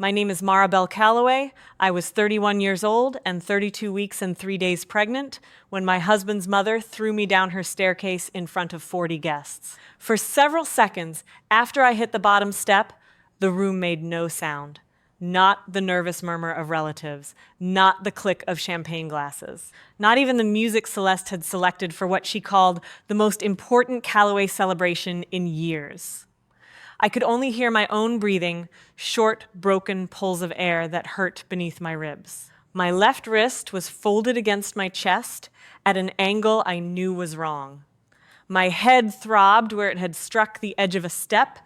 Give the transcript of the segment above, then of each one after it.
My name is Maribel Calloway. I was 31 years old and 32 weeks and 3 days pregnant when my husband's mother threw me down her staircase in front of 40 guests. For several seconds after I hit the bottom step, the room made no sound. Not the nervous murmur of relatives, not the click of champagne glasses, not even the music Celeste had selected for what she called the most important Calloway celebration in years. I could only hear my own breathing, short, broken pulls of air that hurt beneath my ribs. My left wrist was folded against my chest at an angle I knew was wrong. My head throbbed where it had struck the edge of a step,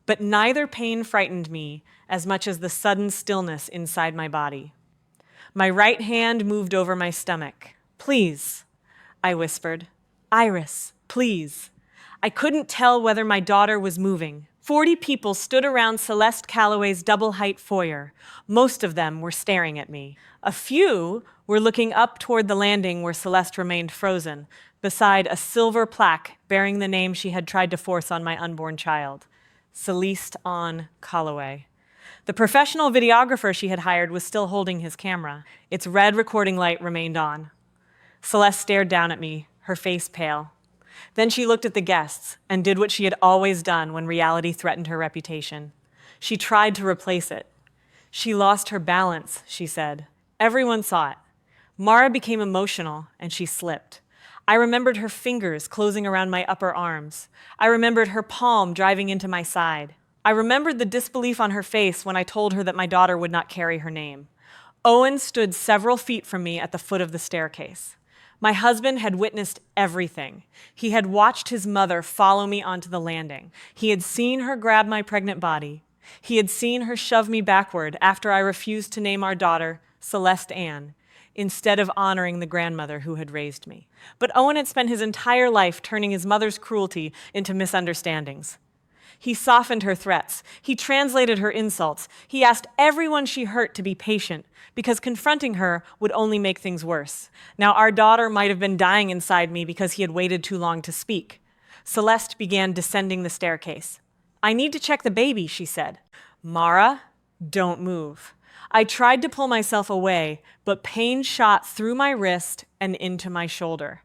but neither pain frightened me as much as the sudden stillness inside my body. My right hand moved over my stomach. "Please," I whispered. "Iris, please." I couldn't tell whether my daughter was moving. 40 people stood around Celeste Calloway's double-height foyer. Most of them were staring at me. A few were looking up toward the landing where Celeste remained frozen, beside a silver plaque bearing the name she had tried to force on my unborn child, Celeste Ann Calloway. The professional videographer she had hired was still holding his camera. Its red recording light remained on. Celeste stared down at me, her face pale. Then she looked at the guests and did what she had always done when reality threatened her reputation. She tried to replace it. "She lost her balance," she said. Everyone saw it. Mara became emotional and she slipped. I remembered her fingers closing around my upper arms. I remembered her palm driving into my side. I remembered the disbelief on her face when I told her that my daughter would not carry her name. Owen stood several feet from me at the foot of the staircase. My husband had witnessed everything. He had watched his mother follow me onto the landing. He had seen her grab my pregnant body. He had seen her shove me backward after I refused to name our daughter Celeste Ann, instead of honoring the grandmother who had raised me. But Owen had spent his entire life turning his mother's cruelty into misunderstandings. He softened her threats. He translated her insults. He asked everyone she hurt to be patient, because confronting her would only make things worse. Now, our daughter might have been dying inside me because he had waited too long to speak. Celeste began descending the staircase. "I need to check the baby," she said. "Mara, don't move." I tried to pull myself away, but pain shot through my wrist and into my shoulder.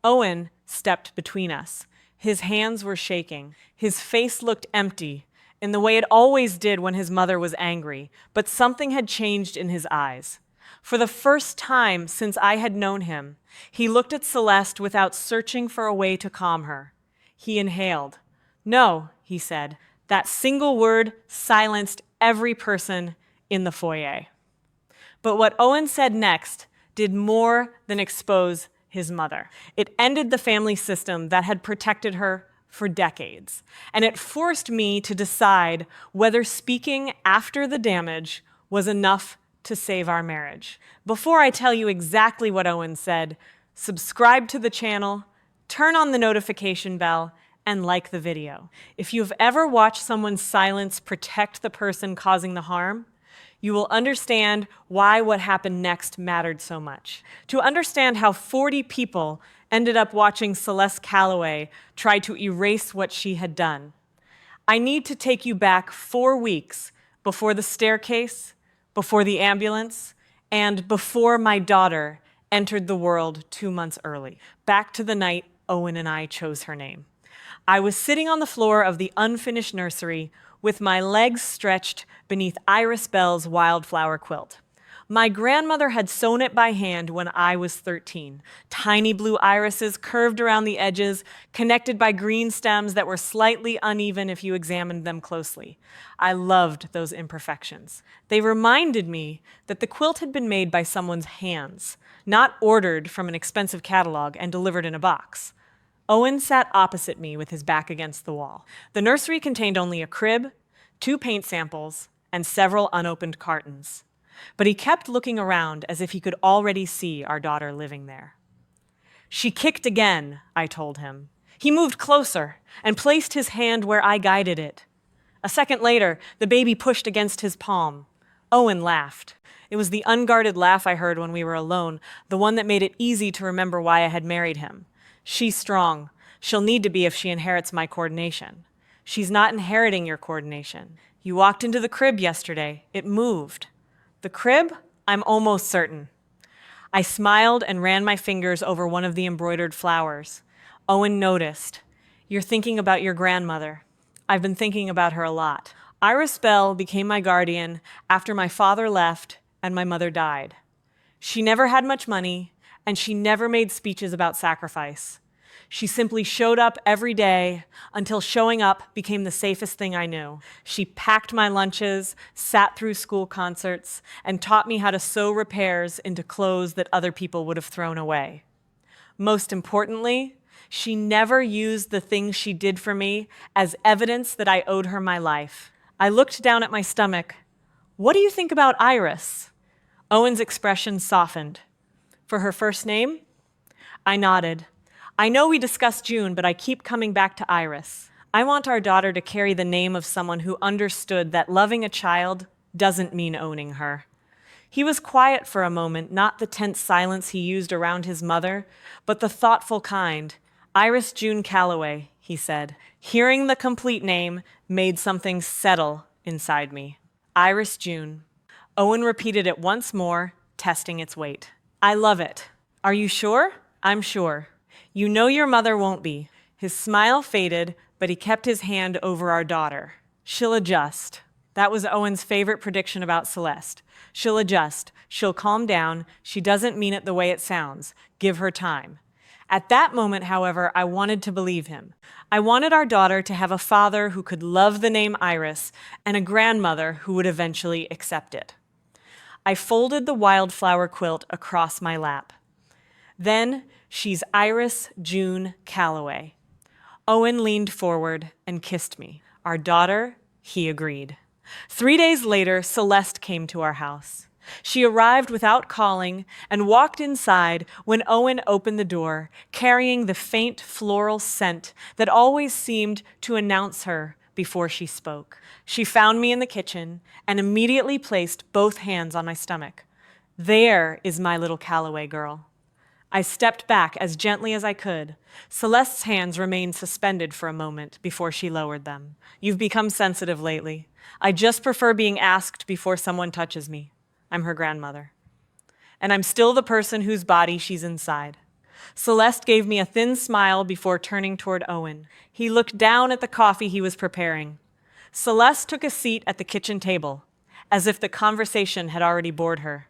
Owen stepped between us. His hands were shaking. His face looked empty, in the way it always did when his mother was angry, but something had changed in his eyes. For the first time since I had known him, he looked at Celeste without searching for a way to calm her. He inhaled. "No," he said. That single word silenced every person in the foyer. But what Owen said next did more than expose his mother. It ended the family system that had protected her for decades, and it forced me to decide whether speaking after the damage was enough to save our marriage. Before I tell you exactly what Owen said, subscribe to the channel, turn on the notification bell, and like the video. If you've ever watched someone's silence protect the person causing the harm, you will understand why what happened next mattered so much. To understand how 40 people ended up watching Celeste Calloway try to erase what she had done, I need to take you back 4 weeks before the staircase, before the ambulance, and before my daughter entered the world 2 months early. Back to the night Owen and I chose her name. I was sitting on the floor of the unfinished nursery with my legs stretched beneath Iris Bell's wildflower quilt. My grandmother had sewn it by hand when I was 13. Tiny blue irises curved around the edges, connected by green stems that were slightly uneven if you examined them closely. I loved those imperfections. They reminded me that the quilt had been made by someone's hands, not ordered from an expensive catalog and delivered in a box. Owen sat opposite me with his back against the wall. The nursery contained only a crib, 2 paint samples, and several unopened cartons. But he kept looking around as if he could already see our daughter living there. "She kicked again," I told him. He moved closer and placed his hand where I guided it. A second later, the baby pushed against his palm. Owen laughed. It was the unguarded laugh I heard when we were alone, the one that made it easy to remember why I had married him. "She's strong. She'll need to be if she inherits my coordination." "She's not inheriting your coordination. You walked into the crib yesterday. It moved. The crib? I'm almost certain. I smiled and ran my fingers over one of the embroidered flowers. Owen noticed. You're thinking about your grandmother. I've been thinking about her a lot. Iris Bell became my guardian after my father left and my mother died. She never had much money, and she never made speeches about sacrifice. She simply showed up every day until showing up became the safest thing I knew. She packed my lunches, sat through school concerts, and taught me how to sew repairs into clothes that other people would have thrown away. Most importantly, she never used the things she did for me as evidence that I owed her my life. I looked down at my stomach. What do you think about Iris? Owen's expression softened. For her first name? I nodded. I know we discussed June, but I keep coming back to Iris. I want our daughter to carry the name of someone who understood that loving a child doesn't mean owning her. He was quiet for a moment, not the tense silence he used around his mother, but the thoughtful kind. Iris June Calloway, he said. Hearing the complete name made something settle inside me. Iris June. Owen repeated it once more, testing its weight. I love it. Are you sure? I'm sure. You know your mother won't be. His smile faded, but he kept his hand over our daughter. She'll adjust. That was Owen's favorite prediction about Celeste. She'll adjust. She'll calm down. She doesn't mean it the way it sounds. Give her time. At that moment, however, I wanted to believe him. I wanted our daughter to have a father who could love the name Iris and a grandmother who would eventually accept it. I folded the wildflower quilt across my lap. Then, she's Iris June Calloway. Owen leaned forward and kissed me. Our daughter, he agreed. 3 days later, Celeste came to our house. She arrived without calling and walked inside when Owen opened the door, carrying the faint floral scent that always seemed to announce her before she spoke. She found me in the kitchen and immediately placed both hands on my stomach. There is my little Calloway girl. I stepped back as gently as I could. Celeste's hands remained suspended for a moment before she lowered them. You've become sensitive lately. I just prefer being asked before someone touches me. I'm her grandmother. And I'm still the person whose body she's inside. Celeste gave me a thin smile before turning toward Owen. He looked down at the coffee he was preparing. Celeste took a seat at the kitchen table, as if the conversation had already bored her.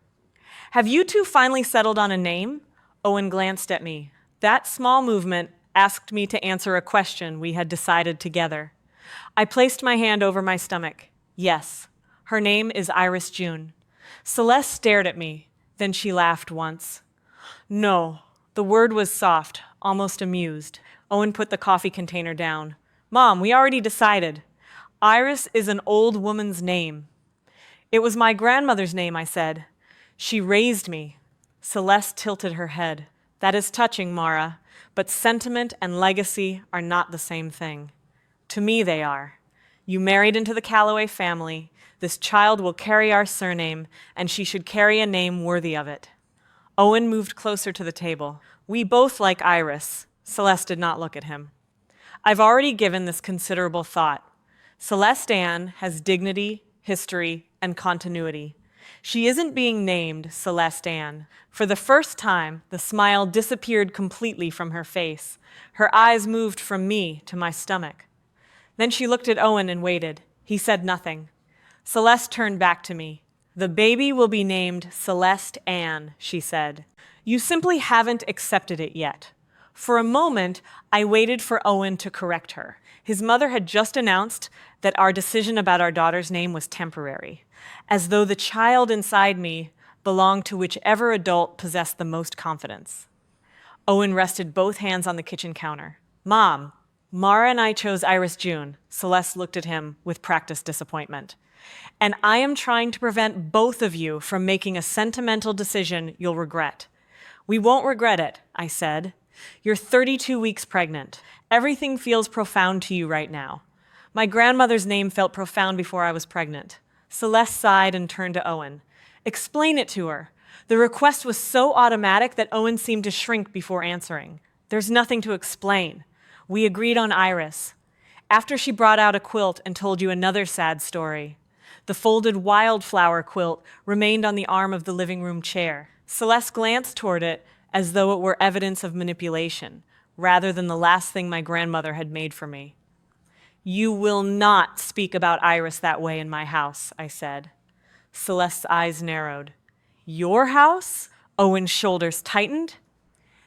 Have you two finally settled on a name? Owen glanced at me. That small movement asked me to answer a question we had decided together. I placed my hand over my stomach. Yes, her name is Iris June. Celeste stared at me, then she laughed once. No, the word was soft, almost amused. Owen put the coffee container down. Mom, we already decided. Iris is an old woman's name. It was my grandmother's name, I said. She raised me. Celeste tilted her head. That is touching, Mara, but sentiment and legacy are not the same thing. To me, they are. You married into the Calloway family. This child will carry our surname, and she should carry a name worthy of it. Owen moved closer to the table. We both like Iris. Celeste did not look at him. I've already given this considerable thought. Celeste Ann has dignity, history, and continuity. She isn't being named Celeste Ann. For the first time, the smile disappeared completely from her face. Her eyes moved from me to my stomach. Then she looked at Owen and waited. He said nothing. Celeste turned back to me. The baby will be named Celeste Ann, she said. You simply haven't accepted it yet. For a moment, I waited for Owen to correct her. His mother had just announced that our decision about our daughter's name was temporary, as though the child inside me belonged to whichever adult possessed the most confidence. Owen rested both hands on the kitchen counter. Mom, Mara and I chose Iris June. Celeste looked at him with practiced disappointment. And I am trying to prevent both of you from making a sentimental decision you'll regret. We won't regret it, I said. You're 32 weeks pregnant. Everything feels profound to you right now. My grandmother's name felt profound before I was pregnant. Celeste sighed and turned to Owen. Explain it to her. The request was so automatic that Owen seemed to shrink before answering. There's nothing to explain. We agreed on Iris. After she brought out a quilt and told you another sad story. The folded wildflower quilt remained on the arm of the living room chair. Celeste glanced toward it as though it were evidence of manipulation, rather than the last thing my grandmother had made for me. "You will not speak about Iris that way in my house," I said. Celeste's eyes narrowed. "Your house?" Owen's shoulders tightened.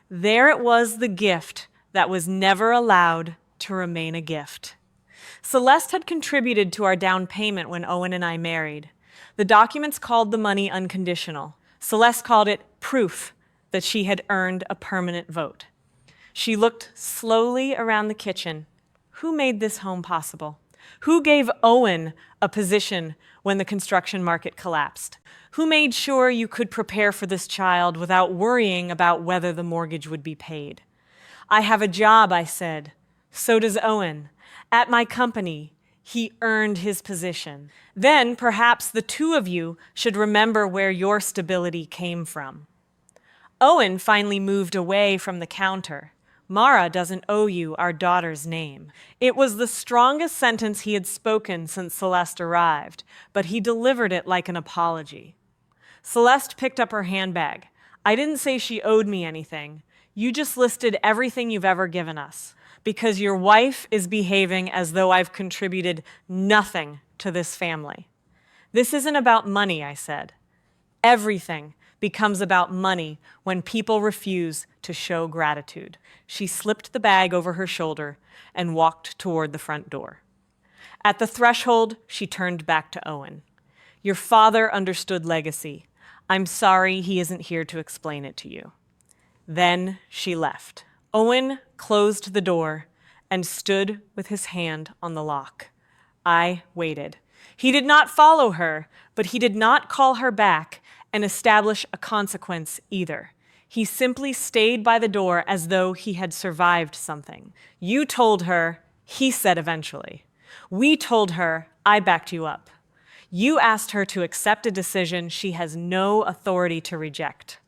There it was, the gift that was never allowed to remain a gift. Celeste had contributed to our down payment when Owen and I married. The documents called the money unconditional. Celeste called it proof that she had earned a permanent vote. She looked slowly around the kitchen. Who made this home possible? Who gave Owen a position when the construction market collapsed? Who made sure you could prepare for this child without worrying about whether the mortgage would be paid? "I have a job," I said. "So does Owen. At my company, he earned his position. Then perhaps the two of you should remember where your stability came from." Owen finally moved away from the counter. "Mara doesn't owe you our daughter's name." It was the strongest sentence he had spoken since Celeste arrived, but he delivered it like an apology. Celeste picked up her handbag. "I didn't say she owed me anything. You just listed everything you've ever given us. Because your wife is behaving as though I've contributed nothing to this family." "This isn't about money," I said. "Everything becomes about money when people refuse to show gratitude." She slipped the bag over her shoulder and walked toward the front door. At the threshold, she turned back to Owen. "Your father understood legacy. I'm sorry he isn't here to explain it to you." Then she left. Owen closed the door and stood with his hand on the lock. I waited. He did not follow her, but he did not call her back and establish a consequence either. He simply stayed by the door as though he had survived something. "You told her," he said eventually. "We told her, I backed you up. You asked her to accept a decision she has no authority to reject.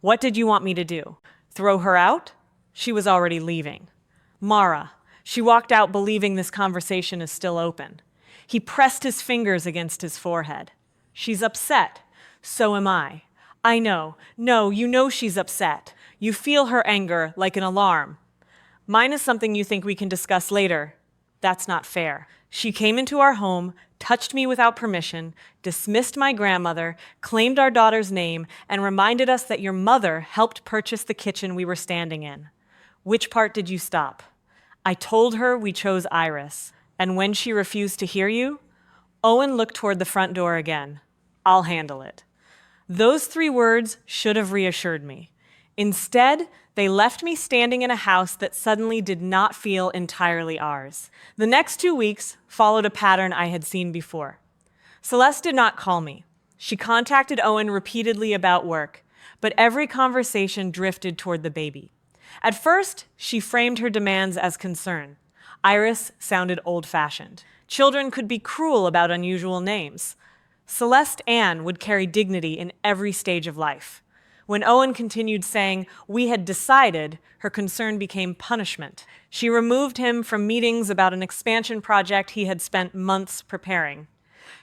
What did you want me to do? Throw her out?" She was already leaving. "Mara." She walked out believing this conversation is still open. He pressed his fingers against his forehead. "She's upset. So am I. I know. No, you know she's upset. You feel her anger like an alarm. Mine is something you think we can discuss later. That's not fair. She came into our home, touched me without permission, dismissed my grandmother, claimed our daughter's name, and reminded us that your mother helped purchase the kitchen we were standing in. Which part did you stop? I told her we chose Iris. And when she refused to hear you?" Owen looked toward the front door again. "I'll handle it." Those 3 words should have reassured me. Instead, they left me standing in a house that suddenly did not feel entirely ours. The next 2 weeks followed a pattern I had seen before. Celeste did not call me. She contacted Owen repeatedly about work, but every conversation drifted toward the baby. At first, she framed her demands as concern. Iris sounded old-fashioned. Children could be cruel about unusual names. Celeste Ann would carry dignity in every stage of life. When Owen continued saying, "We had decided," her concern became punishment. She removed him from meetings about an expansion project he had spent months preparing.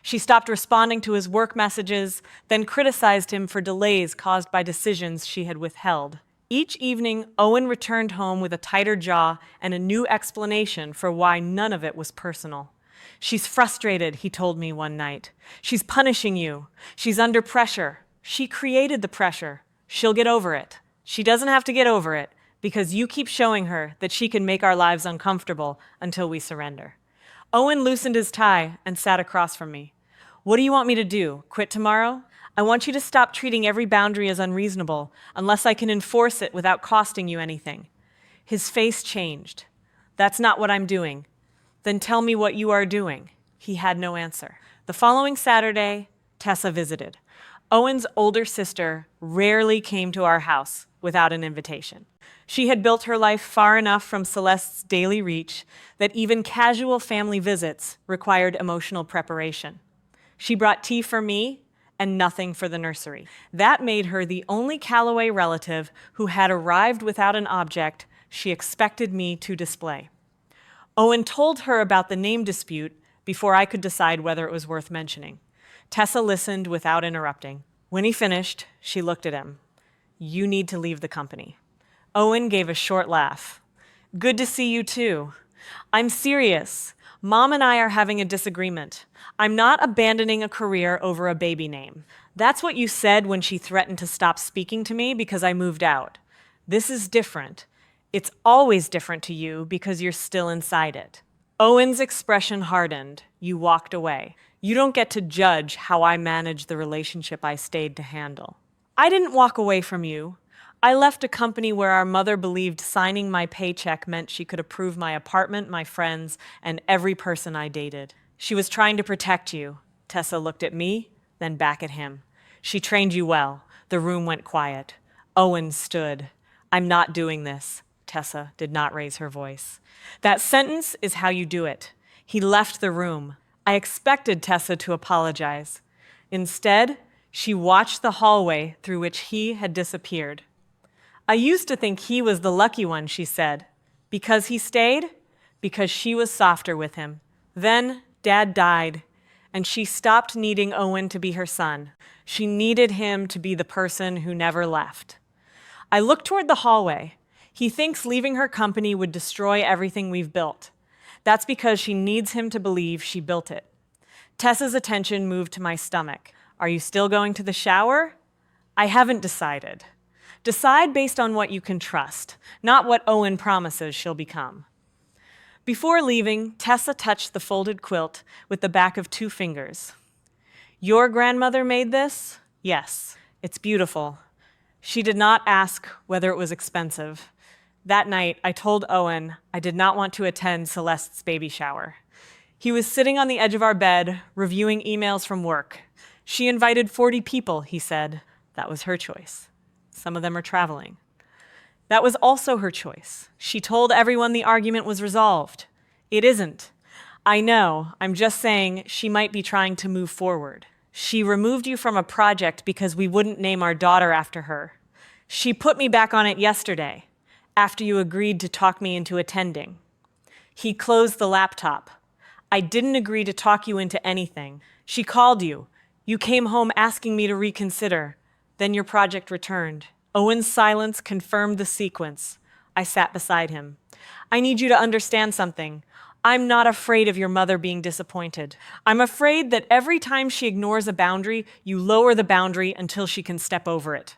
She stopped responding to his work messages, then criticized him for delays caused by decisions she had withheld. Each evening, Owen returned home with a tighter jaw and a new explanation for why none of it was personal. "She's frustrated," he told me one night. "She's punishing you. She's under pressure. She created the pressure. She'll get over it. She doesn't have to get over it because you keep showing her that she can make our lives uncomfortable until we surrender." Owen loosened his tie and sat across from me. "What do you want me to do? Quit tomorrow? I want you to stop treating every boundary as unreasonable unless I can enforce it without costing you anything." His face changed. "That's not what I'm doing." "Then tell me what you are doing." He had no answer. The following Saturday, Tessa visited. Owen's older sister rarely came to our house without an invitation. She had built her life far enough from Celeste's daily reach that even casual family visits required emotional preparation. She brought tea for me and nothing for the nursery. That made her the only Calloway relative who had arrived without an object she expected me to display. Owen told her about the name dispute before I could decide whether it was worth mentioning. Tessa listened without interrupting. When he finished, she looked at him. "You need to leave the company." Owen gave a short laugh. "Good to see you too. I'm serious. Mom and I are having a disagreement. I'm not abandoning a career over a baby name. That's what you said when she threatened to stop speaking to me because I moved out. This is different. It's always different to you because you're still inside it." Owen's expression hardened. "You walked away. You don't get to judge how I manage the relationship I stayed to handle." "I didn't walk away from you. I left a company where our mother believed signing my paycheck meant she could approve my apartment, my friends, and every person I dated. She was trying to protect you." Tessa looked at me, then back at him. "She trained you well." The room went quiet. Owen stood. "I'm not doing this." Tessa did not raise her voice. "That sentence is how you do it." He left the room. I expected Tessa to apologize. Instead, she watched the hallway through which he had disappeared. "I used to think he was the lucky one," she said. "Because he stayed? Because she was softer with him. Then Dad died, and she stopped needing Owen to be her son. She needed him to be the person who never left." I looked toward the hallway. "He thinks leaving her company would destroy everything we've built. That's because she needs him to believe she built it." Tessa's attention moved to my stomach. "Are you still going to the shower?" "I haven't decided." Decide based on what you can trust, not what Owen promises she'll become. Before leaving, Tessa touched the folded quilt with the back of 2 fingers. "Your grandmother made this?" "Yes. It's beautiful." She did not ask whether it was expensive. That night, I told Owen I did not want to attend Celeste's baby shower. He was sitting on the edge of our bed, reviewing emails from work. "She invited 40 people," he said. That was her choice. Some of them are traveling. That was also her choice. She told everyone the argument was resolved. It isn't. I know, I'm just saying she might be trying to move forward. She removed you from a project because we wouldn't name our daughter after her. She put me back on it yesterday, after you agreed to talk me into attending. He closed the laptop. "I didn't agree to talk you into anything. She called you. You came home asking me to reconsider. Then your project returned." Owen's silence confirmed the sequence. I sat beside him. "I need you to understand something. I'm not afraid of your mother being disappointed. I'm afraid that every time she ignores a boundary, you lower the boundary until she can step over it.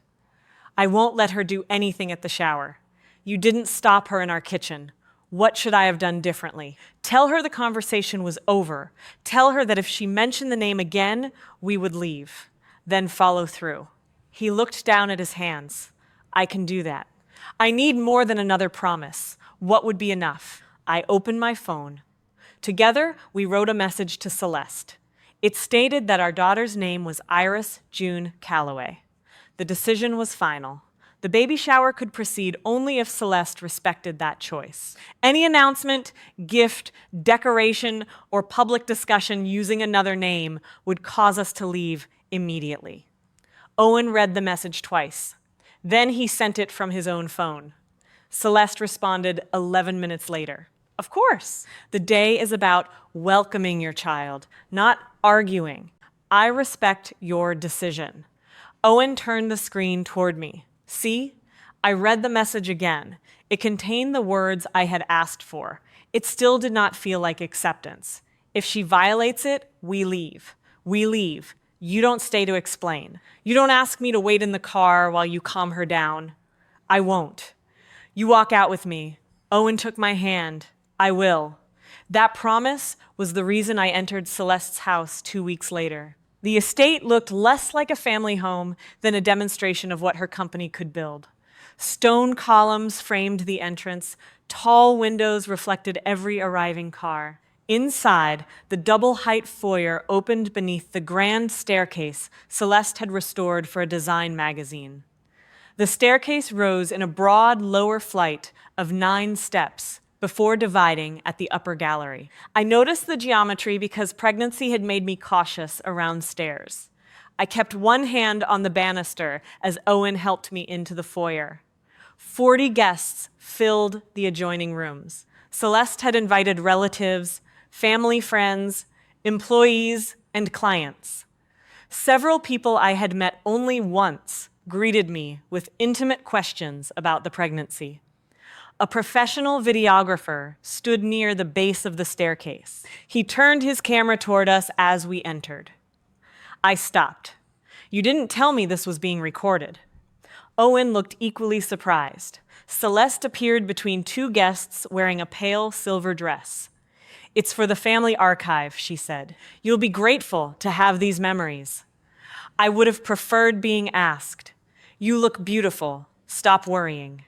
I won't let her do anything at the shower. You didn't stop her in our kitchen. What should I have done differently? Tell her the conversation was over. Tell her that if she mentioned the name again, we would leave. Then follow through." He looked down at his hands. "I can do that. I need more than another promise. What would be enough?" I opened my phone. Together, we wrote a message to Celeste. It stated that our daughter's name was Iris June Calloway. The decision was final. The baby shower could proceed only if Celeste respected that choice. Any announcement, gift, decoration, or public discussion using another name would cause us to leave immediately. Owen read the message twice. Then he sent it from his own phone. Celeste responded 11 minutes later. "Of course. The day is about welcoming your child, not arguing. I respect your decision." Owen turned the screen toward me. "See? I read the message again. It contained the words I had asked for. It still did not feel like acceptance. If she violates it, we leave. We leave. You don't stay to explain. You don't ask me to wait in the car while you calm her down. I won't. You walk out with me. Owen took my hand. I will." That promise was the reason I entered Celeste's house 2 weeks later. The estate looked less like a family home than a demonstration of what her company could build. Stone columns framed the entrance. Tall windows reflected every arriving car. Inside, the double-height foyer opened beneath the grand staircase Celeste had restored for a design magazine. The staircase rose in a broad lower flight of 9 steps before dividing at the upper gallery. I noticed the geometry because pregnancy had made me cautious around stairs. I kept one hand on the banister as Owen helped me into the foyer. 40 guests filled the adjoining rooms. Celeste had invited relatives, family friends, employees, and clients. Several people I had met only once greeted me with intimate questions about the pregnancy. A professional videographer stood near the base of the staircase. He turned his camera toward us as we entered. I stopped. "You didn't tell me this was being recorded." Owen looked equally surprised. Celeste appeared between two guests wearing a pale silver dress. "It's for the family archive," she said. "You'll be grateful to have these memories." I would have preferred being asked, "You look beautiful. Stop worrying."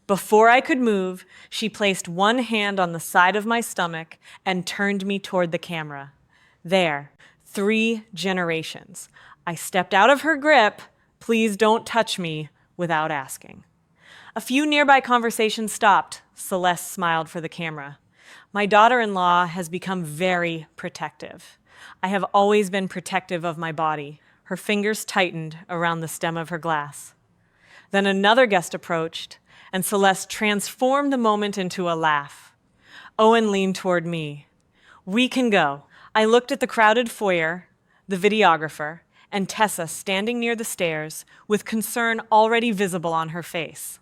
Before I could move, she placed one hand on the side of my stomach and turned me toward the camera. There, 3 generations. I stepped out of her grip. "Please don't touch me," without asking. A few nearby conversations stopped. Celeste smiled for the camera. "My daughter-in-law has become very protective. I have always been protective of my body." Her fingers tightened around the stem of her glass. Then another guest approached, and Celeste transformed the moment into a laugh. Owen leaned toward me. "We can go." I looked at the crowded foyer, the videographer, and Tessa standing near the stairs with concern already visible on her face.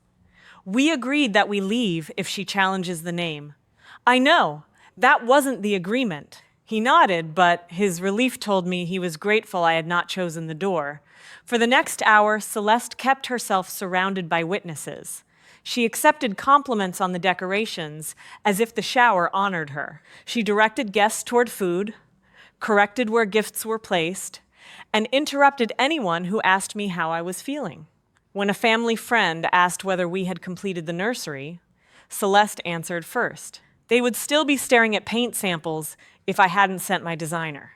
"We agreed that we leave if she challenges the name." "I know. That wasn't the agreement." He nodded, but his relief told me he was grateful I had not chosen the door. For the next hour, Celeste kept herself surrounded by witnesses. She accepted compliments on the decorations as if the shower honored her. She directed guests toward food, corrected where gifts were placed, and interrupted anyone who asked me how I was feeling. When a family friend asked whether we had completed the nursery, Celeste answered first. They would still be staring at paint samples if I hadn't sent my designer.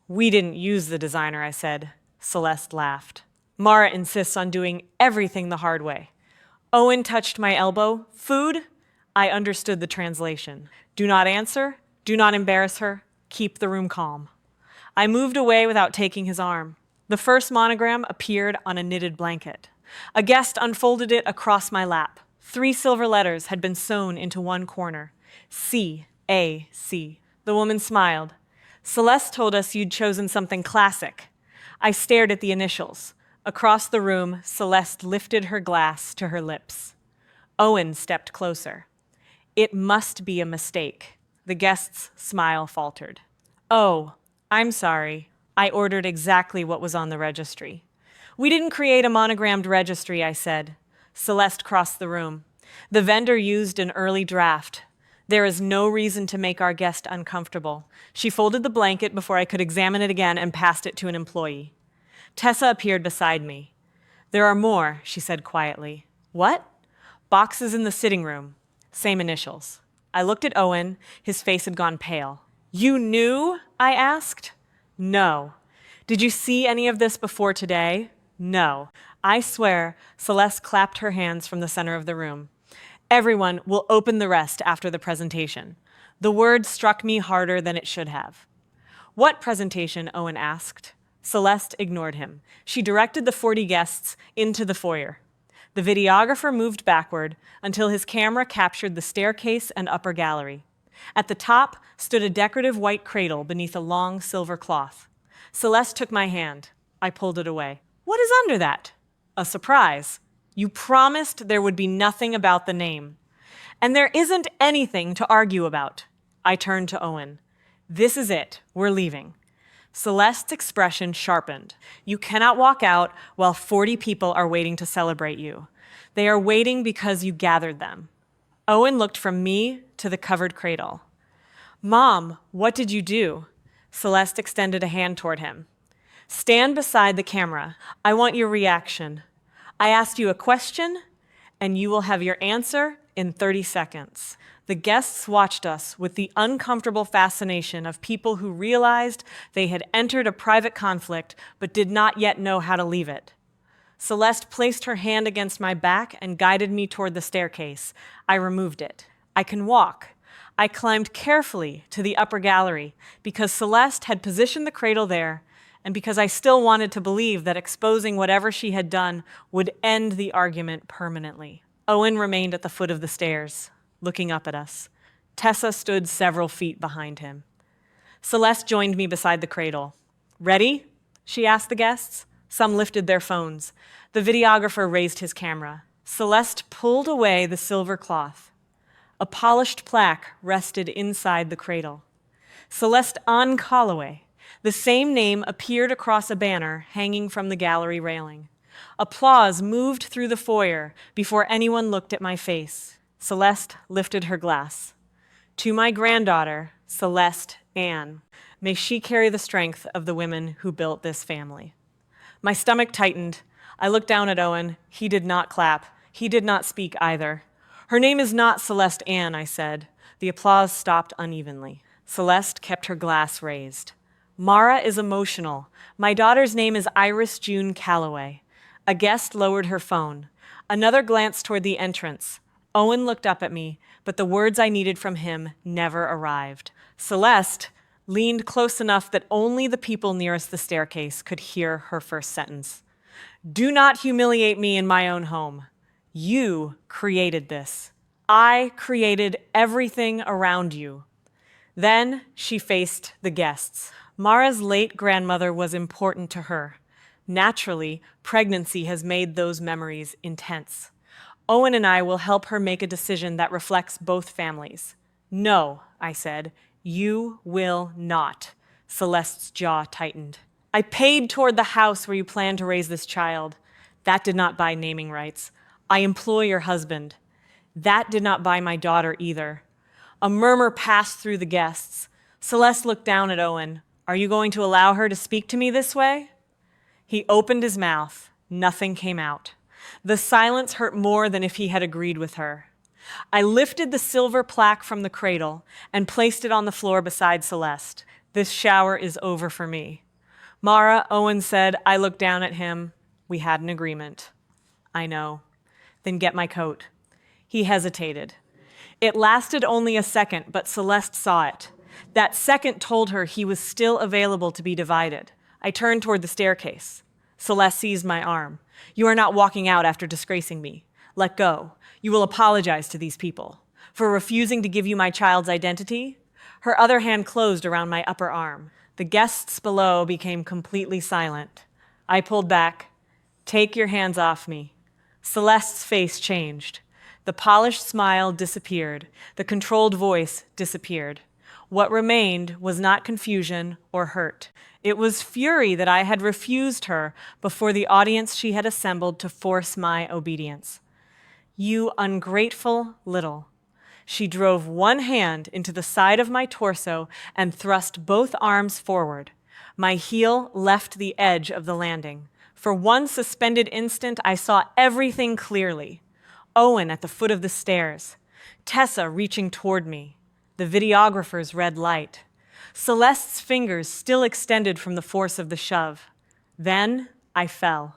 "We didn't use the designer," I said. Celeste laughed. "Mara insists on doing everything the hard way." Owen touched my elbow. "Food?" I understood the translation. "Do not answer. Do not embarrass her. Keep the room calm." I moved away without taking his arm. The first monogram appeared on a knitted blanket. A guest unfolded it across my lap. 3 silver letters had been sewn into one corner. C-A-C. The woman smiled. "Celeste told us you'd chosen something classic." I stared at the initials. Across the room, Celeste lifted her glass to her lips. Owen stepped closer. "It must be a mistake." The guest's smile faltered. "Oh, I'm sorry. I ordered exactly what was on the registry." "We didn't create a monogrammed registry," I said. Celeste crossed the room. "The vendor used an early draft. There is no reason to make our guest uncomfortable." She folded the blanket before I could examine it again and passed it to an employee. Tessa appeared beside me. "There are more," she said quietly. "What?" "Boxes in the sitting room. Same initials." I looked at Owen. His face had gone pale. "You knew?" I asked. "No." "Did you see any of this before today?" "No." I swear, Celeste clapped her hands from the center of the room. "Everyone will open the rest after the presentation." The word struck me harder than it should have. "What presentation?" Owen asked. Celeste ignored him. She directed the 40 guests into the foyer. The videographer moved backward until his camera captured the staircase and upper gallery. At the top stood a decorative white cradle beneath a long silver cloth. Celeste took my hand. I pulled it away. "What is under that?" "A surprise. You promised there would be nothing about the name." "And there isn't anything to argue about." I turned to Owen. "This is it. We're leaving." Celeste's expression sharpened. "You cannot walk out while 40 people are waiting to celebrate you. They are waiting because you gathered them." Owen looked from me to the covered cradle. "Mom, what did you do?" Celeste extended a hand toward him. "Stand beside the camera. I want your reaction. I asked you a question, and you will have your answer in 30 seconds. The guests watched us with the uncomfortable fascination of people who realized they had entered a private conflict but did not yet know how to leave it. Celeste placed her hand against my back and guided me toward the staircase. I removed it. I can walk. I climbed carefully to the upper gallery because Celeste had positioned the cradle there and because I still wanted to believe that exposing whatever she had done would end the argument permanently. Owen remained at the foot of the stairs, looking up at us. Tessa stood several feet behind him. Celeste joined me beside the cradle. "Ready?" she asked the guests. Some lifted their phones. The videographer raised his camera. Celeste pulled away the silver cloth. A polished plaque rested inside the cradle. Celeste Ann Calloway. The same name appeared across a banner hanging from the gallery railing. Applause moved through the foyer before anyone looked at my face. Celeste lifted her glass. "To my granddaughter, Celeste Ann. May she carry the strength of the women who built this family." My stomach tightened. I looked down at Owen. He did not clap. He did not speak either. "Her name is not Celeste Ann," I said. The applause stopped unevenly. Celeste kept her glass raised. "Mara is emotional. My daughter's name is Iris June Calloway." A guest lowered her phone. Another glanced toward the entrance. Owen looked up at me, but the words I needed from him never arrived. Celeste leaned close enough that only the people nearest the staircase could hear her first sentence. "Do not humiliate me in my own home. You created this. I created everything around you." Then she faced the guests. Mara's late grandmother was important to her. Naturally, pregnancy has made those memories intense. Owen and I will help her make a decision that reflects both families. "No," I said. "You will not." Celeste's jaw tightened. "I paid toward the house where you plan to raise this child. That did not buy naming rights. I employ your husband. That did not buy my daughter either." A murmur passed through the guests. Celeste looked down at Owen. "Are you going to allow her to speak to me this way?" He opened his mouth. Nothing came out. The silence hurt more than if he had agreed with her. I lifted the silver plaque from the cradle and placed it on the floor beside Celeste. "This shower is over for me." "Mara," Owen said. I looked down at him. "We had an agreement." "I know." "Then get my coat." He hesitated. It lasted only a second, but Celeste saw it. That second told her he was still available to be divided. I turned toward the staircase. Celeste seized my arm. "You are not walking out after disgracing me. Let go. You will apologize to these people for refusing to give you my child's identity." Her other hand closed around my upper arm. The guests below became completely silent. I pulled back. "Take your hands off me." Celeste's face changed. The polished smile disappeared. The controlled voice disappeared. What remained was not confusion or hurt. It was fury that I had refused her before the audience she had assembled to force my obedience. "You ungrateful little." She drove one hand into the side of my torso and thrust both arms forward. My heel left the edge of the landing. For one suspended instant, I saw everything clearly. Owen at the foot of the stairs. Tessa reaching toward me. The videographer's red light. Celeste's fingers still extended from the force of the shove. Then I fell.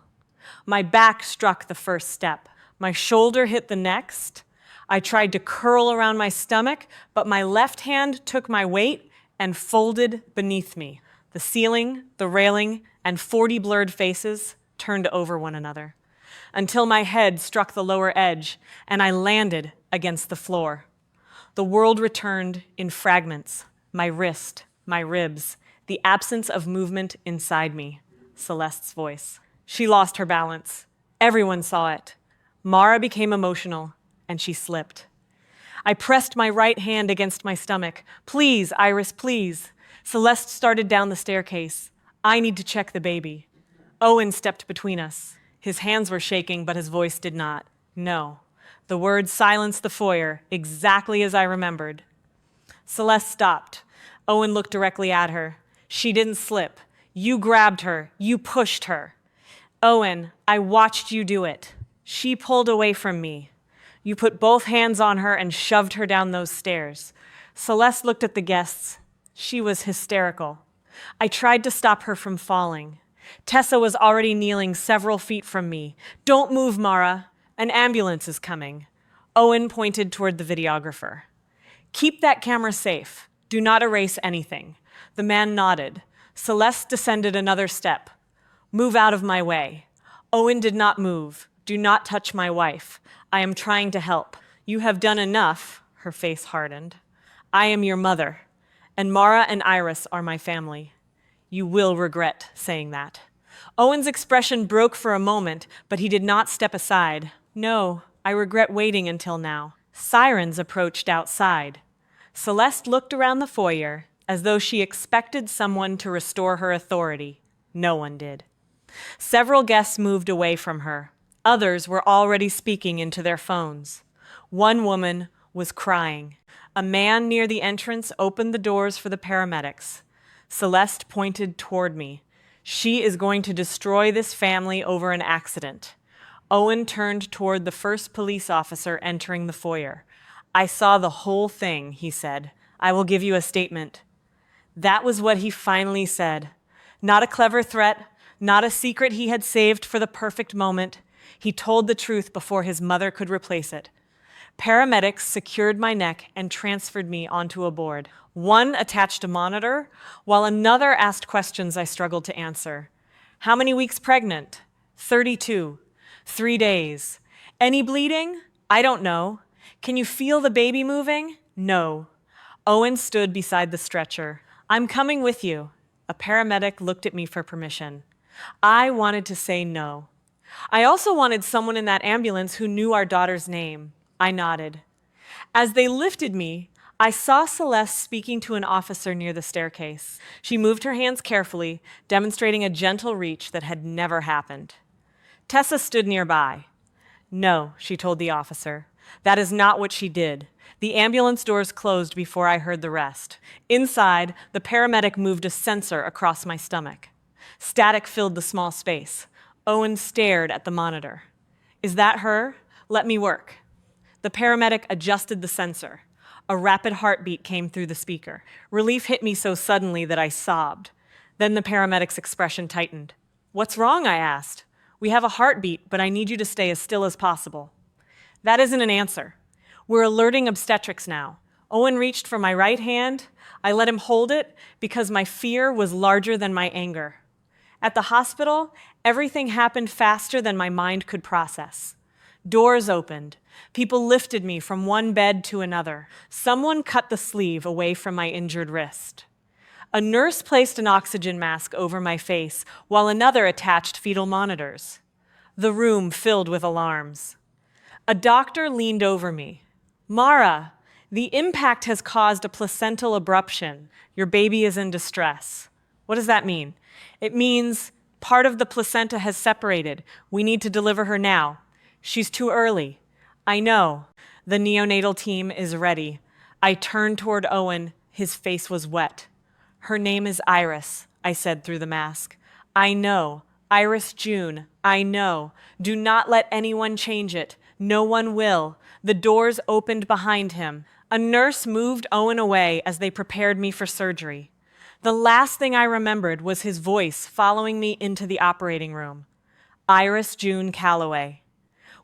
My back struck the first step. My shoulder hit the next. I tried to curl around my stomach, but my left hand took my weight and folded beneath me. The ceiling, the railing, and 40 blurred faces turned over one another until my head struck the lower edge and I landed against the floor. The world returned in fragments. My wrist, my ribs, the absence of movement inside me. Celeste's voice. She lost her balance. Everyone saw it. Mara became emotional, and she slipped. I pressed my right hand against my stomach. "Please, Iris, please." Celeste started down the staircase. "I need to check the baby." Owen stepped between us. His hands were shaking, but his voice did not. "No." The words silenced the foyer, exactly as I remembered. Celeste stopped. Owen looked directly at her. "She didn't slip. You grabbed her. You pushed her." "Owen, I watched you do it. She pulled away from me. You put both hands on her and shoved her down those stairs." Celeste looked at the guests. She was hysterical. I tried to stop her from falling. Tessa was already kneeling several feet from me. "Don't move, Mara. An ambulance is coming." Owen pointed toward the videographer. "Keep that camera safe. Do not erase anything." The man nodded. Celeste descended another step. "Move out of my way." Owen did not move. "Do not touch my wife. I am trying to help." "You have done enough." Her face hardened. I am your mother, and Mara and Iris are my family. You will regret saying that. Owen's expression broke for a moment, but he did not step aside. No, I regret waiting until now. Sirens approached outside. Celeste looked around the foyer as though she expected someone to restore her authority. No one did. Several guests moved away from her. Others were already speaking into their phones. One woman was crying. A man near the entrance opened the doors for the paramedics. Celeste pointed toward me. She is going to destroy this family over an accident. Owen turned toward the first police officer entering the foyer. I saw the whole thing, he said. I will give you a statement. That was what he finally said. Not a clever threat, not a secret he had saved for the perfect moment. He told the truth before his mother could replace it. Paramedics secured my neck and transferred me onto a board. One attached a monitor, while another asked questions I struggled to answer. How many weeks pregnant? 32. 3 days. Any bleeding? I don't know. Can you feel the baby moving? No. Owen stood beside the stretcher. I'm coming with you. A paramedic looked at me for permission. I wanted to say no. I also wanted someone in that ambulance who knew our daughter's name. I nodded. As they lifted me, I saw Celeste speaking to an officer near the staircase. She moved her hands carefully, demonstrating a gentle reach that had never happened. Tessa stood nearby. No, she told the officer. That is not what she did. The ambulance doors closed before I heard the rest. Inside, the paramedic moved a sensor across my stomach. Static filled the small space. Owen stared at the monitor. Is that her? Let me work. The paramedic adjusted the sensor. A rapid heartbeat came through the speaker. Relief hit me so suddenly that I sobbed. Then the paramedic's expression tightened. What's wrong? I asked. We have a heartbeat, but I need you to stay as still as possible. That isn't an answer. We're alerting obstetrics now. Owen reached for my right hand. I let him hold it because my fear was larger than my anger. At the hospital, everything happened faster than my mind could process. Doors opened. People lifted me from one bed to another. Someone cut the sleeve away from my injured wrist. A nurse placed an oxygen mask over my face, while another attached fetal monitors. The room filled with alarms. A doctor leaned over me. Mara, the impact has caused a placental abruption. Your baby is in distress. What does that mean? It means part of the placenta has separated. We need to deliver her now. She's too early. I know. The neonatal team is ready. I turned toward Owen. His face was wet. Her name is Iris, I said through the mask. I know. Iris June. I know. Do not let anyone change it. No one will. The doors opened behind him. A nurse moved Owen away as they prepared me for surgery. The last thing I remembered was his voice following me into the operating room. Iris June Calloway.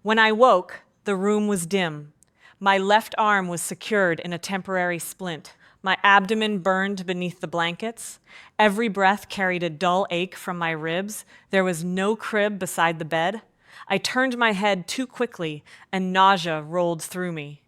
When I woke, the room was dim. My left arm was secured in a temporary splint. My abdomen burned beneath the blankets. Every breath carried a dull ache from my ribs. There was no crib beside the bed. I turned my head too quickly, and nausea rolled through me.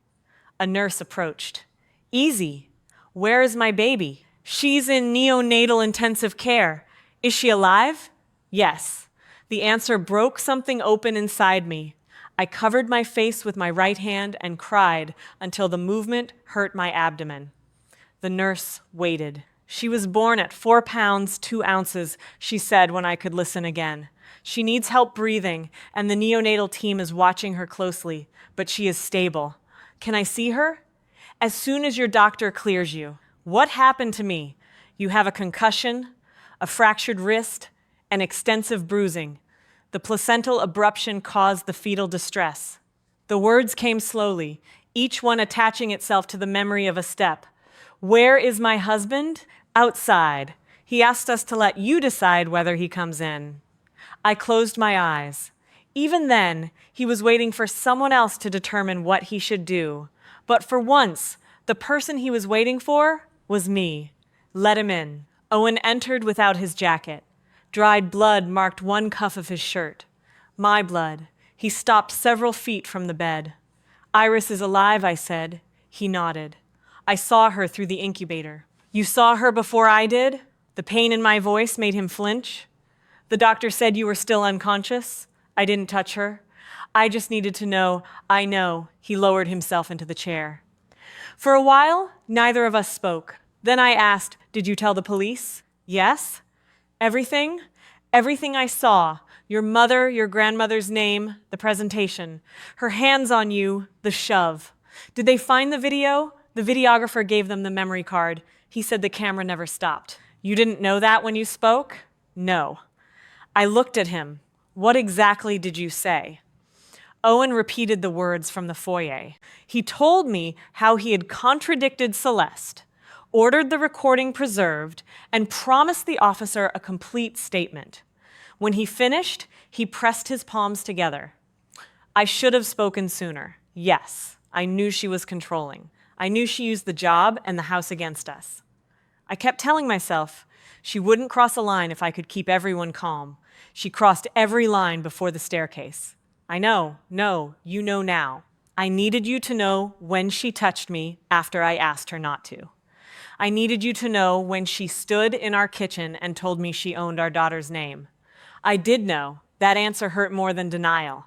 A nurse approached. Easy. Where is my baby? She's in neonatal intensive care. Is she alive? Yes. The answer broke something open inside me. I covered my face with my right hand and cried until the movement hurt my abdomen. The nurse waited. She was born at 4 pounds, 2 ounces, she said when I could listen again. She needs help breathing, and the neonatal team is watching her closely, but she is stable. Can I see her? As soon as your doctor clears you. What happened to me? You have a concussion, a fractured wrist, and extensive bruising. The placental abruption caused the fetal distress. The words came slowly, each one attaching itself to the memory of a step. Where is my husband? Outside. He asked us to let you decide whether he comes in. I closed my eyes. Even then, he was waiting for someone else to determine what he should do. But for once, the person he was waiting for was me. Let him in. Owen entered without his jacket. Dried blood marked one cuff of his shirt. My blood. He stopped several feet from the bed. Iris is alive, I said. He nodded. I saw her through the incubator. You saw her before I did? The pain in my voice made him flinch. The doctor said you were still unconscious. I didn't touch her. I just needed to know. I know. He lowered himself into the chair. For a while, neither of us spoke. Then I asked, did you tell the police? Yes. Everything? Everything I saw. Your mother, your grandmother's name, the presentation. Her hands on you, the shove. Did they find the video? The videographer gave them the memory card. He said the camera never stopped. You didn't know that when you spoke? No. I looked at him. What exactly did you say? Owen repeated the words from the foyer. He told me how he had contradicted Celeste, ordered the recording preserved, and promised the officer a complete statement. When he finished, he pressed his palms together. I should have spoken sooner. Yes, I knew she was controlling. I knew she used the job and the house against us. I kept telling myself she wouldn't cross a line if I could keep everyone calm. She crossed every line before the staircase. I know, no, you know now. I needed you to know when she touched me after I asked her not to. I needed you to know when she stood in our kitchen and told me she owned our daughter's name. I did know. That answer hurt more than denial.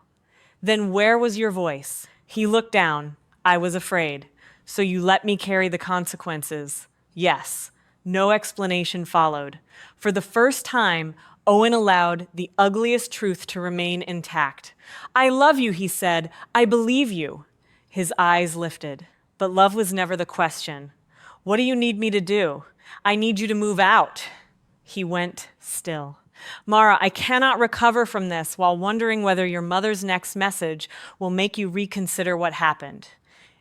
Then where was your voice? He looked down. I was afraid. So you let me carry the consequences. Yes. No explanation followed. For the first time, Owen allowed the ugliest truth to remain intact. I love you, he said. I believe you. His eyes lifted. But love was never the question. What do you need me to do? I need you to move out. He went still. Mara, I cannot recover from this while wondering whether your mother's next message will make you reconsider what happened.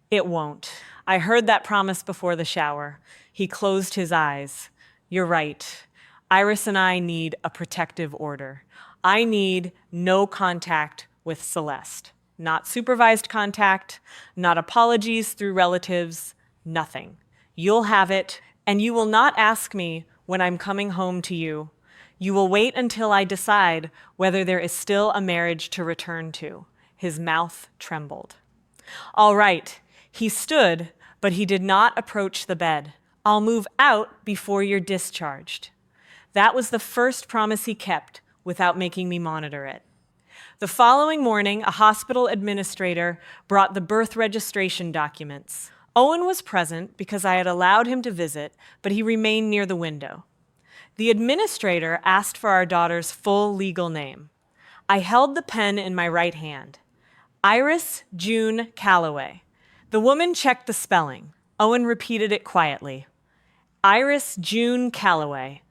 It won't. I heard that promise before the shower. He closed his eyes. You're right. Iris and I need a protective order. I need no contact with Celeste. Not supervised contact, not apologies through relatives, nothing. You'll have it, and you will not ask me when I'm coming home to you. You will wait until I decide whether there is still a marriage to return to. His mouth trembled. All right. He stood, but he did not approach the bed. I'll move out before you're discharged. That was the first promise he kept without making me monitor it. The following morning, a hospital administrator brought the birth registration documents. Owen was present because I had allowed him to visit, but he remained near the window. The administrator asked for our daughter's full legal name. I held the pen in my right hand. Iris June Calloway. The woman checked the spelling. Owen repeated it quietly. Iris June Calloway.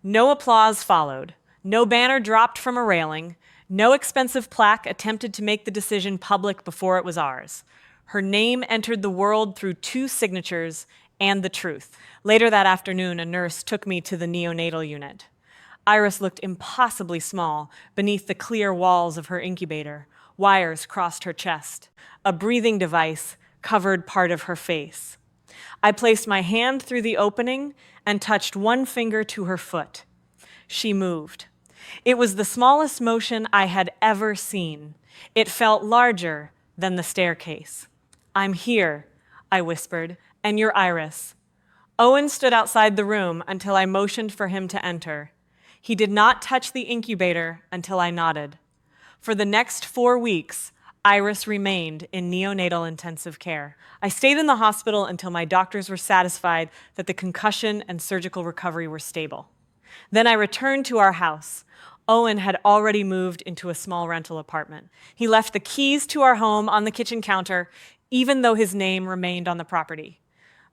No applause followed. No banner dropped from a railing. No expensive plaque attempted to make the decision public before it was ours. Her name entered the world through 2 signatures and the truth. Later that afternoon, a nurse took me to the neonatal unit. Iris looked impossibly small beneath the clear walls of her incubator. Wires crossed her chest. A breathing device covered part of her face. I placed my hand through the opening and touched one finger to her foot. She moved. It was the smallest motion I had ever seen. It felt larger than the staircase. I'm here, I whispered, and you're Iris. Owen stood outside the room until I motioned for him to enter. He did not touch the incubator until I nodded. For the next 4 weeks, Iris remained in neonatal intensive care. I stayed in the hospital until my doctors were satisfied that the concussion and surgical recovery were stable. Then I returned to our house. Owen had already moved into a small rental apartment. He left the keys to our home on the kitchen counter, even though his name remained on the property.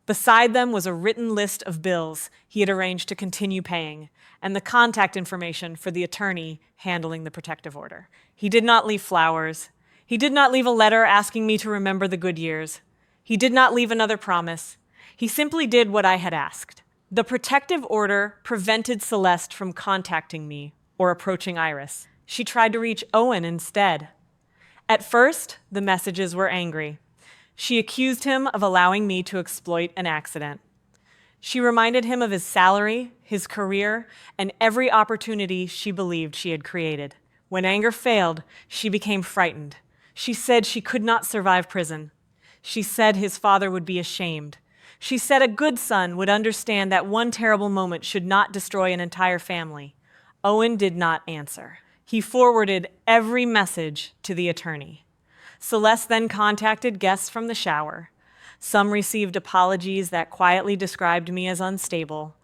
Beside them was a written list of bills he had arranged to continue paying, and the contact information for the attorney handling the protective order. He did not leave flowers. He did not leave a letter asking me to remember the good years. He did not leave another promise. He simply did what I had asked. The protective order prevented Celeste from contacting me or approaching Iris. She tried to reach Owen instead. At first, the messages were angry. She accused him of allowing me to exploit an accident. She reminded him of his salary, his career, and every opportunity she believed she had created. When anger failed, she became frightened. She said she could not survive prison. She said his father would be ashamed. She said a good son would understand that one terrible moment should not destroy an entire family. Owen did not answer. He forwarded every message to the attorney. Celeste then contacted guests from the shower. Some received apologies that quietly described me as unstable.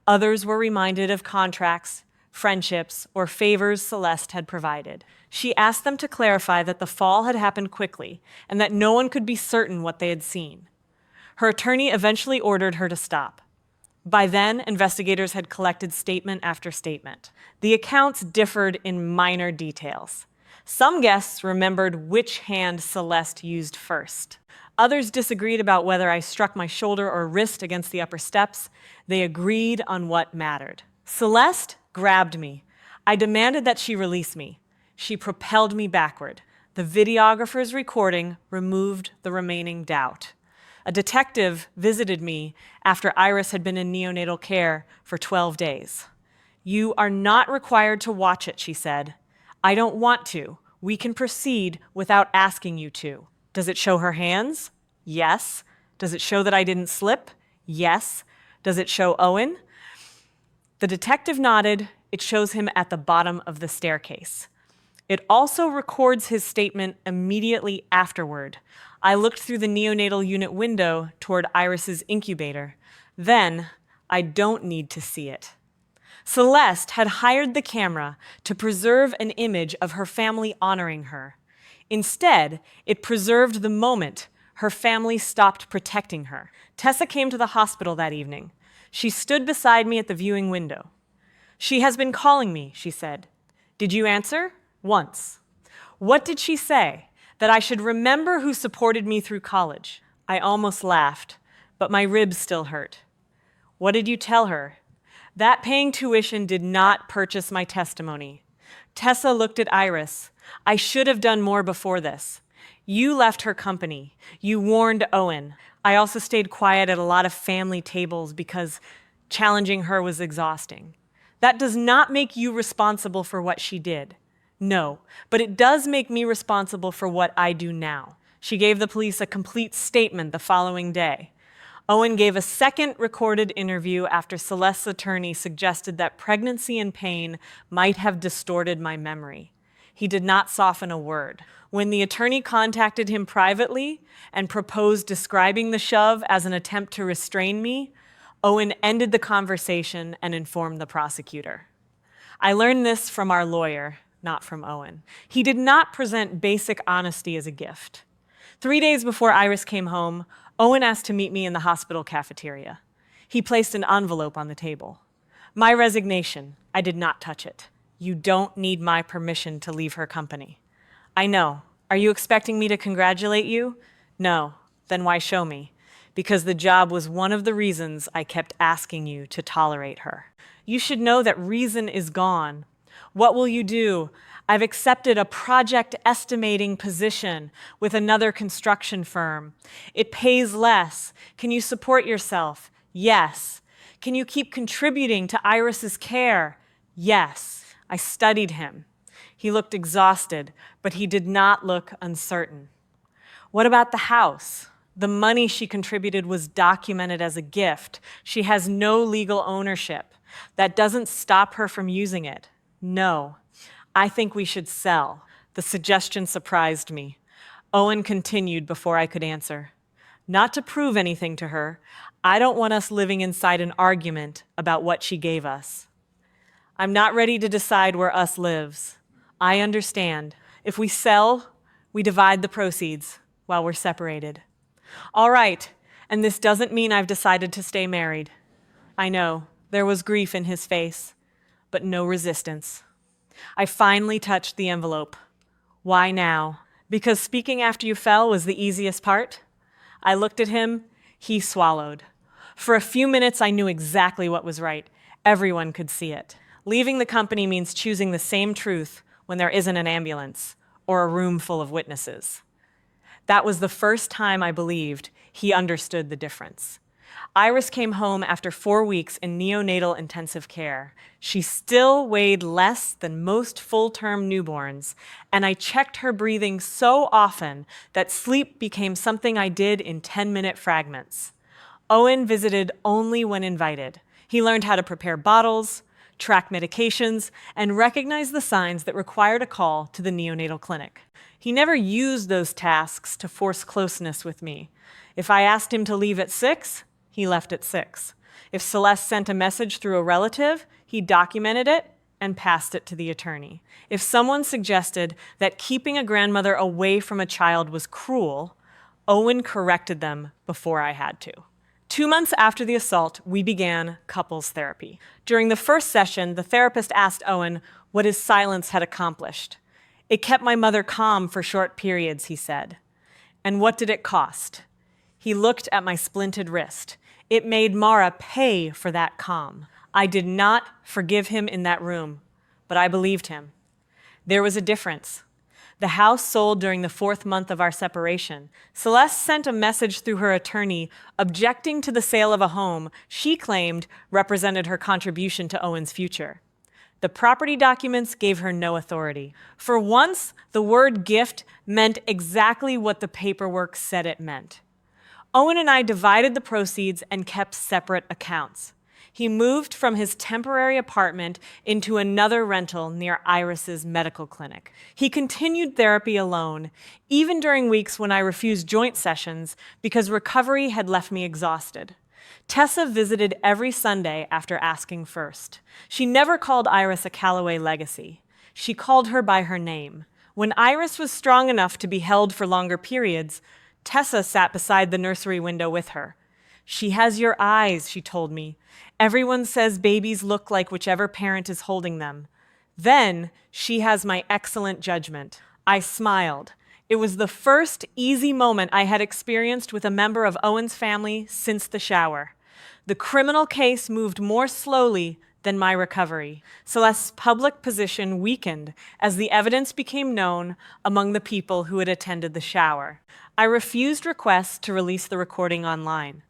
Others were reminded of contracts, friendships, or favors Celeste had provided. She asked them to clarify that the fall had happened quickly and that no one could be certain what they had seen. Her attorney eventually ordered her to stop. By then, investigators had collected statement after statement. The accounts differed in minor details. Some guests remembered which hand Celeste used first. Others disagreed about whether I struck my shoulder or wrist against the upper steps. They agreed on what mattered. Celeste grabbed me. I demanded that she release me. She propelled me backward. The videographer's recording removed the remaining doubt. A detective visited me after Iris had been in neonatal care for 12 days. "You are not required to watch it," she said. "I don't want to. We can proceed without asking you to." Does it show her hands? Yes. Does it show that I didn't slip? Yes. Does it show Owen? The detective nodded. It shows him at the bottom of the staircase. It also records his statement immediately afterward. I looked through the neonatal unit window toward Iris's incubator. Then, I don't need to see it. Celeste had hired the camera to preserve an image of her family honoring her. Instead, it preserved the moment her family stopped protecting her. Tessa came to the hospital that evening. She stood beside me at the viewing window. "She has been calling me," she said. "Did you answer?" "Once." "What did she say?" "That I should remember who supported me through college." I almost laughed, but my ribs still hurt. "What did you tell her?" "That paying tuition did not purchase my testimony." Tessa looked at Iris. "I should have done more before this. You left her company. You warned Owen. I also stayed quiet at a lot of family tables because challenging her was exhausting. That does not make you responsible for what she did. No, but it does make me responsible for what I do now." She gave the police a complete statement the following day. Owen gave a second recorded interview after Celeste's attorney suggested that pregnancy and pain might have distorted my memory. He did not soften a word. When the attorney contacted him privately and proposed describing the shove as an attempt to restrain me, Owen ended the conversation and informed the prosecutor. I learned this from our lawyer, not from Owen. He did not present basic honesty as a gift. 3 days before Iris came home, Owen asked to meet me in the hospital cafeteria. He placed an envelope on the table. "My resignation. I did not touch it. You don't need my permission to leave her company." "I know. Are you expecting me to congratulate you?" "No. Then why show me?" "Because the job was one of the reasons I kept asking you to tolerate her." "You should know that reason is gone." "What will you do?" "I've accepted a project estimating position with another construction firm. It pays less. Can you support yourself?" "Yes." "Can you keep contributing to Iris's care?" "Yes." I studied him. He looked exhausted, but he did not look uncertain. "What about the house?" "The money she contributed was documented as a gift. She has no legal ownership. That doesn't stop her from using it." "No. I think we should sell." The suggestion surprised me. Owen continued before I could answer. "Not to prove anything to her. I don't want us living inside an argument about what she gave us." "I'm not ready to decide where us lives. I understand. If we sell, we divide the proceeds while we're separated." "All right. And this doesn't mean I've decided to stay married." I know. There was grief in his face, but no resistance. I finally touched the envelope. "Why now?" "Because speaking after you fell was the easiest part." I looked at him. He swallowed. For a few minutes, I knew exactly what was right. Everyone could see it. Leaving the company means choosing the same truth when there isn't an ambulance or a room full of witnesses. That was the first time I believed he understood the difference. Iris came home after 4 weeks in neonatal intensive care. She still weighed less than most full-term newborns, and I checked her breathing so often that sleep became something I did in 10-minute fragments. Owen visited only when invited. He learned how to prepare bottles, track medications, and recognize the signs that required a call to the neonatal clinic. He never used those tasks to force closeness with me. If I asked him to leave at 6, he left at 6. If Celeste sent a message through a relative, he documented it and passed it to the attorney. If someone suggested that keeping a grandmother away from a child was cruel, Owen corrected them before I had to. 2 months after the assault, we began couples therapy. During the first session, the therapist asked Owen what his silence had accomplished. "It kept my mother calm for short periods," he said. "And what did it cost?" He looked at my splinted wrist. "It made Mara pay for that calm." I did not forgive him in that room, but I believed him. There was a difference. The house sold during the 4th month of our separation. Celeste sent a message through her attorney objecting to the sale of a home she claimed represented her contribution to Owen's future. The property documents gave her no authority. For once, the word gift meant exactly what the paperwork said it meant. Owen and I divided the proceeds and kept separate accounts. He moved from his temporary apartment into another rental near Iris's medical clinic. He continued therapy alone, even during weeks when I refused joint sessions because recovery had left me exhausted. Tessa visited every Sunday after asking first. She never called Iris a Calloway legacy. She called her by her name. When Iris was strong enough to be held for longer periods, Tessa sat beside the nursery window with her. "She has your eyes," she told me. "Everyone says babies look like whichever parent is holding them. Then she has my excellent judgment." I smiled. It was the first easy moment I had experienced with a member of Owen's family since the shower. The criminal case moved more slowly than my recovery. Celeste's public position weakened as the evidence became known among the people who had attended the shower. I refused requests to release the recording online.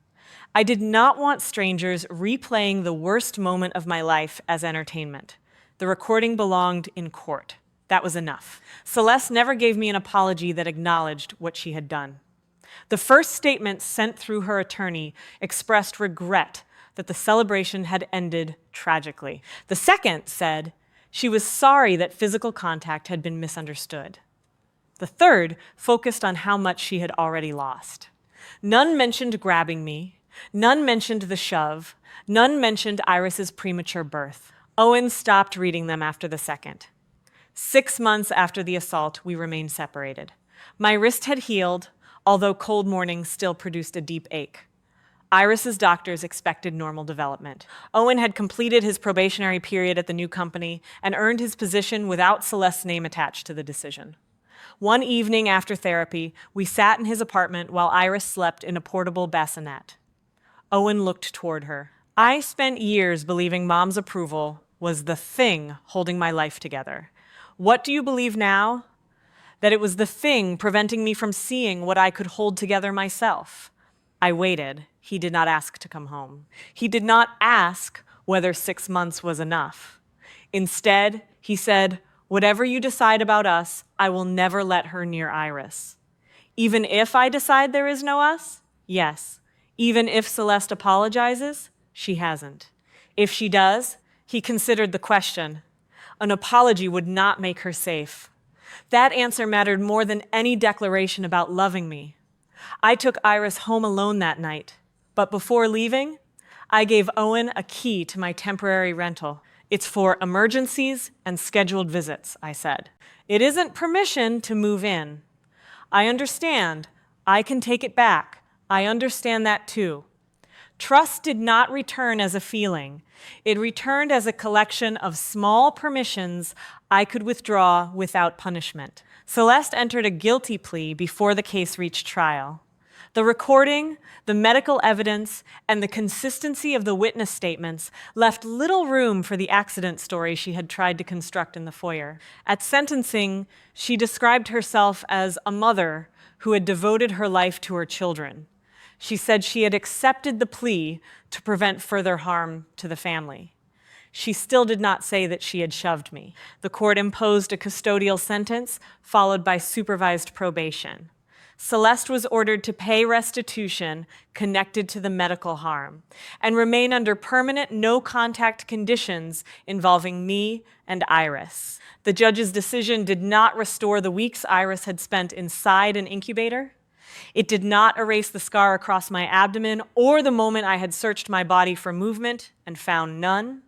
I did not want strangers replaying the worst moment of my life as entertainment. The recording belonged in court. That was enough. Celeste never gave me an apology that acknowledged what she had done. The first statement sent through her attorney expressed regret that the celebration had ended tragically. The second said she was sorry that physical contact had been misunderstood. The third focused on how much she had already lost. None mentioned grabbing me. None mentioned the shove. None mentioned Iris's premature birth. Owen stopped reading them after the second. 6 months after the assault, we remained separated. My wrist had healed, although cold mornings still produced a deep ache. Iris's doctors expected normal development. Owen had completed his probationary period at the new company and earned his position without Celeste's name attached to the decision. One evening after therapy, we sat in his apartment while Iris slept in a portable bassinet. Owen looked toward her. I spent years believing Mom's approval was the thing holding my life together. What do you believe now? That it was the thing preventing me from seeing what I could hold together myself. I waited. He did not ask to come home. He did not ask whether 6 months was enough. Instead, he said, "Whatever you decide about us, I will never let her near Iris." Even if I decide there is no us? Yes. Even if Celeste apologizes? She hasn't. If she does, he considered the question. An apology would not make her safe. That answer mattered more than any declaration about loving me. I took Iris home alone that night, but before leaving, I gave Owen a key to my temporary rental. "It's for emergencies and scheduled visits," I said. "It isn't permission to move in." "I understand. I can take it back. I understand that too." Trust did not return as a feeling. It returned as a collection of small permissions I could withdraw without punishment. Celeste entered a guilty plea before the case reached trial. The recording, the medical evidence, and the consistency of the witness statements left little room for the accident story she had tried to construct in the foyer. At sentencing, she described herself as a mother who had devoted her life to her children. She said she had accepted the plea to prevent further harm to the family. She still did not say that she had shoved me. The court imposed a custodial sentence followed by supervised probation. Celeste was ordered to pay restitution connected to the medical harm and remain under permanent no-contact conditions involving me and Iris. The judge's decision did not restore the weeks Iris had spent inside an incubator. It did not erase the scar across my abdomen or the moment I had searched my body for movement and found none.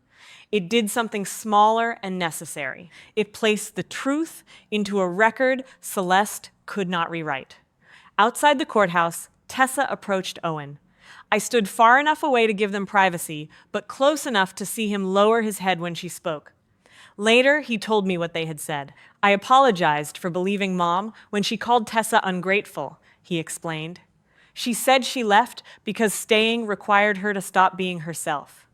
It did something smaller and necessary. It placed the truth into a record Celeste could not rewrite. Outside the courthouse, Tessa approached Owen. I stood far enough away to give them privacy, but close enough to see him lower his head when she spoke. Later, he told me what they had said. I apologized for believing Mom when she called Tessa ungrateful, he explained. She said she left because staying required her to stop being herself.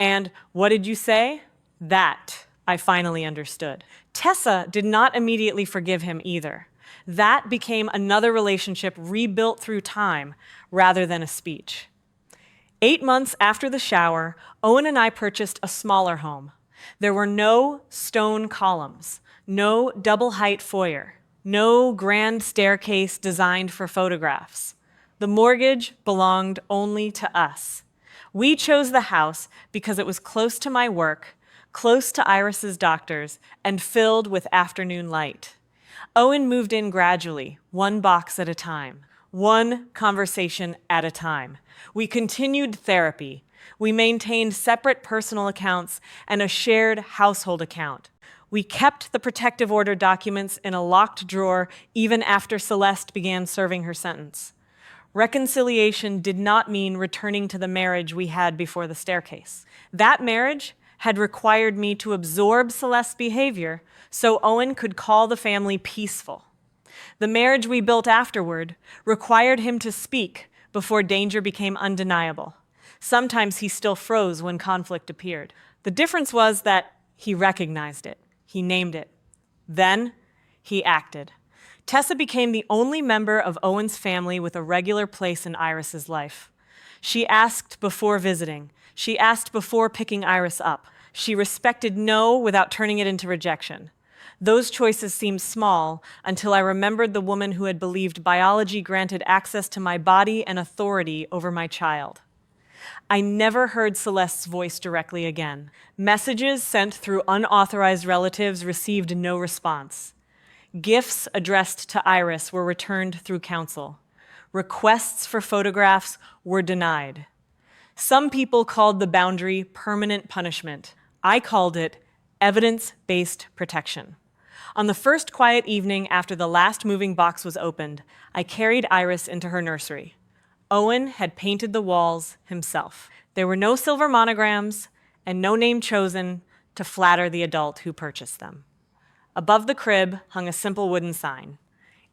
And what did you say? That I finally understood. Tessa did not immediately forgive him either. That became another relationship rebuilt through time rather than a speech. 8 months after the shower, Owen and I purchased a smaller home. There were no stone columns, no double-height foyer, no grand staircase designed for photographs. The mortgage belonged only to us. We chose the house because it was close to my work, close to Iris's doctors, and filled with afternoon light. Owen moved in gradually, one box at a time, one conversation at a time. We continued therapy. We maintained separate personal accounts and a shared household account. We kept the protective order documents in a locked drawer even after Celeste began serving her sentence. Reconciliation did not mean returning to the marriage we had before the staircase. That marriage had required me to absorb Celeste's behavior so Owen could call the family peaceful. The marriage we built afterward required him to speak before danger became undeniable. Sometimes he still froze when conflict appeared. The difference was that he recognized it. He named it. Then he acted. Tessa became the only member of Owen's family with a regular place in Iris's life. She asked before visiting. She asked before picking Iris up. She respected no without turning it into rejection. Those choices seemed small until I remembered the woman who had believed biology granted access to my body and authority over my child. I never heard Celeste's voice directly again. Messages sent through unauthorized relatives received no response. Gifts addressed to Iris were returned through counsel. Requests for photographs were denied. Some people called the boundary permanent punishment. I called it evidence-based protection. On the first quiet evening after the last moving box was opened, I carried Iris into her nursery. Owen had painted the walls himself. There were no silver monograms and no name chosen to flatter the adult who purchased them. Above the crib hung a simple wooden sign,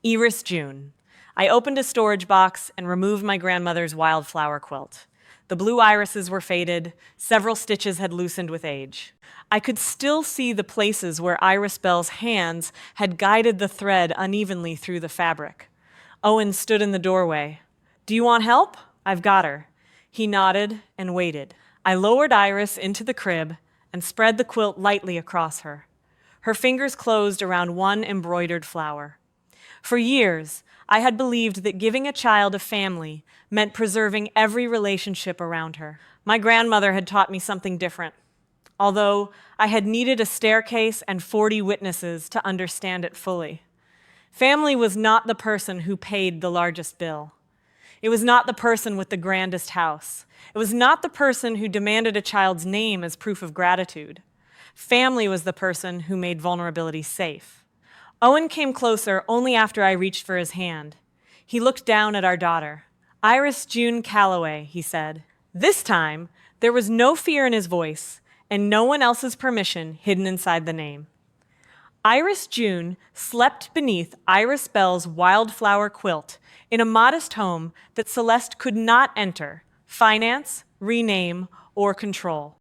Iris June. I opened a storage box and removed my grandmother's wildflower quilt. The blue irises were faded, several stitches had loosened with age. I could still see the places where Iris Bell's hands had guided the thread unevenly through the fabric. Owen stood in the doorway. "Do you want help? I've got her." He nodded and waited. I lowered Iris into the crib and spread the quilt lightly across her. Her fingers closed around one embroidered flower. For years, I had believed that giving a child a family meant preserving every relationship around her. My grandmother had taught me something different, although I had needed a staircase and 40 witnesses to understand it fully. Family was not the person who paid the largest bill. It was not the person with the grandest house. It was not the person who demanded a child's name as proof of gratitude. Family was the person who made vulnerability safe. Owen came closer only after I reached for his hand. He looked down at our daughter. "Iris June Calloway," he said. This time, there was no fear in his voice and no one else's permission hidden inside the name. Iris June slept beneath Iris Bell's wildflower quilt in a modest home that Celeste could not enter, finance, rename, or control.